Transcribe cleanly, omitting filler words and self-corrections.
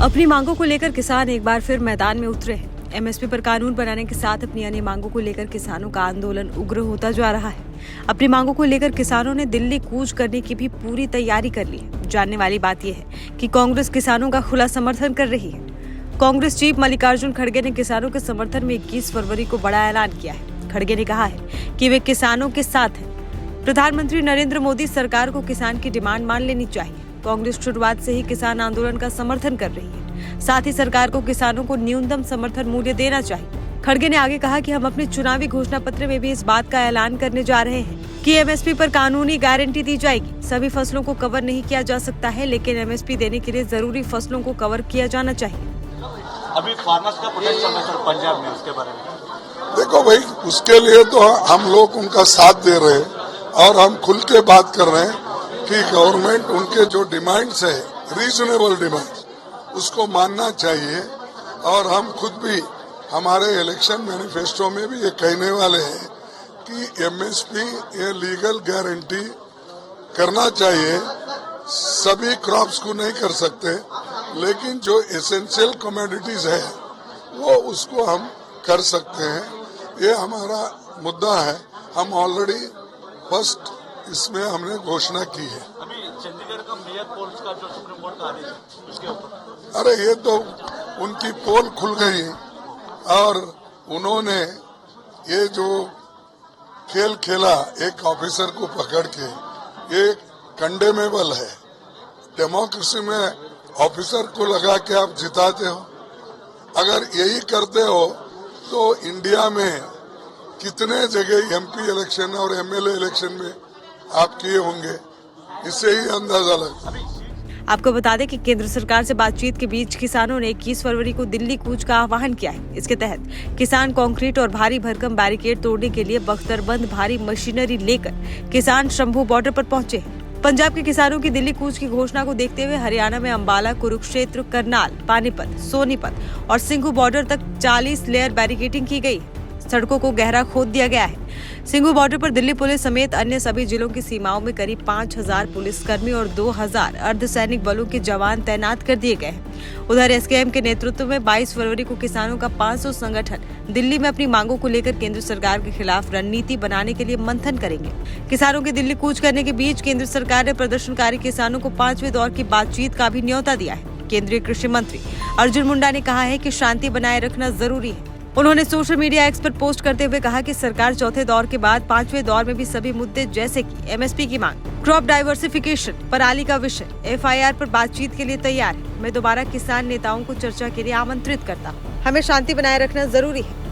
अपनी मांगों को लेकर किसान एक बार फिर मैदान में उतरे हैं। एमएसपी पर कानून बनाने के साथ अपनी अन्य मांगों को लेकर किसानों का आंदोलन उग्र होता जा रहा है। अपनी मांगों को लेकर किसानों ने दिल्ली कूच करने की भी पूरी तैयारी कर ली है। जानने वाली बात यह है कि कांग्रेस किसानों का खुला समर्थन कर रही है। कांग्रेस चीफ मल्लिकार्जुन खड़गे ने किसानों के समर्थन में 21 फरवरी को बड़ा ऐलान किया है। खड़गे ने कहा है कि वे किसानों के साथ हैं। प्रधानमंत्री नरेंद्र मोदी सरकार को किसान की डिमांड मान लेनी चाहिए। कांग्रेस शुरुआत से ही किसान आंदोलन का समर्थन कर रही है। साथ ही सरकार को किसानों को न्यूनतम समर्थन मूल्य देना चाहिए। खड़गे ने आगे कहा कि हम अपने चुनावी घोषणा पत्र में भी इस बात का ऐलान करने जा रहे हैं कि एमएसपी पर कानूनी गारंटी दी जाएगी। सभी फसलों को कवर नहीं किया जा सकता है, लेकिन एमएसपी देने के लिए जरूरी फसलों को कवर किया जाना चाहिए। अभी फार्मर्स का प्रोटेस्ट चल रहा है सर पंजाब में, उसके बारे में देखो भाई, उसके लिए तो हम लोग उनका साथ दे रहे हैं और हम खुल के बात कर रहे हैं कि गवर्नमेंट उनके जो डिमांड्स है, रीजनेबल डिमांड्स, उसको मानना चाहिए। और हम खुद भी हमारे इलेक्शन मैनिफेस्टो में भी ये कहने वाले हैं कि एमएसपी ये लीगल गारंटी करना चाहिए। सभी क्रॉप्स को नहीं कर सकते, लेकिन जो एसेंशियल कमोडिटीज है वो उसको हम कर सकते हैं। ये हमारा मुद्दा है। हम ऑलरेडी फर्स्ट इसमें हमने घोषणा की है। अभी चंडीगढ़ का मेयर पोल्स का जो सुप्रीम कोर्ट का आदेश है उसके ऊपर, अरे ये तो उनकी पोल खुल गई और उन्होंने ये जो खेल खेला एक ऑफिसर को पकड़ के, ये कंडेमेबल है। डेमोक्रेसी में ऑफिसर को लगा के आप जिताते हो। अगर यही करते हो तो इंडिया में कितने जगह एमपी इलेक्शन और एमएलए इलेक्शन में आप किए होंगे, इससे ही अंदाजा लगता है। आपको बता दें कि केंद्र सरकार से बातचीत के बीच किसानों ने 21 फरवरी को दिल्ली कूच का आह्वान किया है। इसके तहत किसान कंक्रीट और भारी भरकम बैरिकेड तोड़ने के लिए बख्तरबंद भारी मशीनरी लेकर किसान शंभू बॉर्डर पर पहुंचे हैं। पंजाब के किसानों की दिल्ली कूच की घोषणा को देखते हुए हरियाणा में अंबाला, कुरुक्षेत्र, करनाल, पानीपत, सोनीपत और सिंघू बॉर्डर तक 40 लेयर बैरिकेडिंग की गई। सड़कों को गहरा खोद दिया गया है। सिंघू बॉर्डर पर दिल्ली पुलिस समेत अन्य सभी जिलों की सीमाओं में करीब 5000 पुलिसकर्मी और 2000 अर्धसैनिक बलों के जवान तैनात कर दिए गए हैं। उधर एसकेएम के नेतृत्व में 22 फरवरी को किसानों का 500 संगठन दिल्ली में अपनी मांगों को लेकर केंद्र सरकार के खिलाफ रणनीति बनाने के लिए मंथन करेंगे। किसानों के दिल्ली कूच करने के बीच केंद्र सरकार ने प्रदर्शनकारी किसानों को 5वें दौर की बातचीत का भी न्योता दिया है। केंद्रीय कृषि मंत्री अर्जुन मुंडा ने कहा है कि शांति बनाए रखना जरूरी है। उन्होंने सोशल मीडिया एक्स पर पोस्ट करते हुए कहा कि सरकार चौथे दौर के बाद 5वें दौर में भी सभी मुद्दे जैसे कि एमएसपी की मांग, क्रॉप डाइवर्सिफिकेशन, पराली का विषय, एफआईआर पर बातचीत के लिए तैयार है। मैं दोबारा किसान नेताओं को चर्चा के लिए आमंत्रित करता हूँ। हमें शांति बनाए रखना जरूरी है।